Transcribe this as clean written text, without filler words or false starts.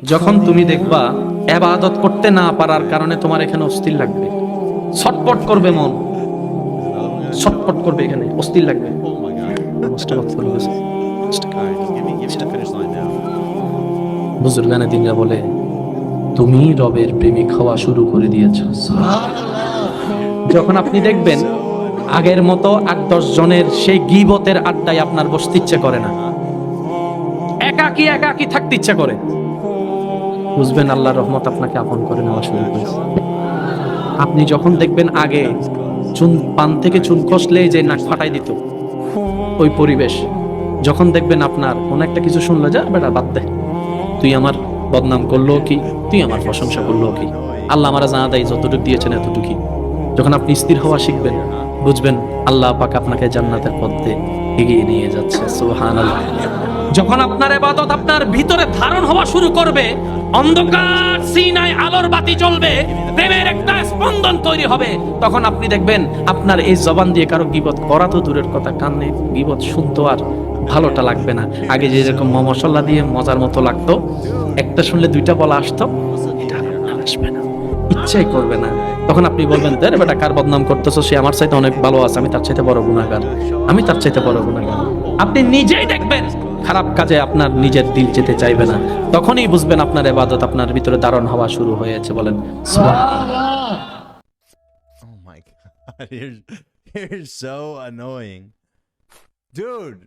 যখন তুমি দেখবা ইবাদত করতে না পারার কারণে তোমার এখানে অস্থির লাগবে, ছটপট করবে মন, ছটপট করবে, এখানে অস্থির লাগবে। বুজুর্গানে দিনরা বলে তুমি রবের প্রেমিক হওয়া শুরু করে দিয়েছ। যখন আপনি দেখবেন আগের মতো ৮-১০ জনের সেই গীবতের আড্ডায় আপনার বসতে ইচ্ছে করে না, একাকী একাকী থাকতে ইচ্ছে করে, বুঝবেন আল্লাহর রহমত আপনাকে আপন করে নেওয়া শুরু করেছে। আপনি যখন দেখবেন আগে চুন পান থেকে চুন খসলে যে নাক ফাটাই দিত ওই পরিবেশ, যখন দেখবেন আপনার কোন একটা কিছু শুনলে যা বেটা বাদ দে, তুই আমার বদনাম করলো কি, তুই আমার প্রশংসা করলো কি, আল্লাহ আমারা জানা দেয় যতটুকু দিয়েছেন এতটুকুই। যখন আপনি স্থির হওয়া শিখবেন বুঝবেন আল্লাহ পাক আপনাকে জান্নাতের পথে এগিয়ে নিয়ে যাচ্ছে। সুবহানাল্লাহ। যখন আপনার ইবাদত আপনার ভিতরে ধারণ হওয়া শুরু করবে, অন্ধকার সিনায় আলোর বাতি জ্বলবে, প্রেমের একটা স্পন্দন তৈরি হবে, তখন আপনি দেখবেন আপনার এই জবান দিয়ে কারো গীবত করা তো দূরের কথা, কানে গীবত শুনতো আর ভালোটা লাগবে না। আগে যেরকম মশলা দিয়ে মজার মতো লাগতো, একটা শুনলে দুইটা বলা আসতো, এটা আর আসবে না, ইচ্ছাই করবে না। তখন আপনি বলবেন আরে বেটা কার বদনাম করতেছো, সে আমার চাইতে অনেক ভালো আছে, আমি তার চাইতে বড় গুনাহগার, আমি তার চাইতে বড় গুনাহগার। আপনি নিজেই দেখবেন খারাপ কাজে আপনার নিজের দিল যেতে চাইবে না, তখনই বুঝবেন আপনার ইবাদত আপনার ভিতরে ধারণ হওয়া শুরু হয়েছে। বলেন সুবহানাল্লাহ। Oh my god, you're so annoying. Dude,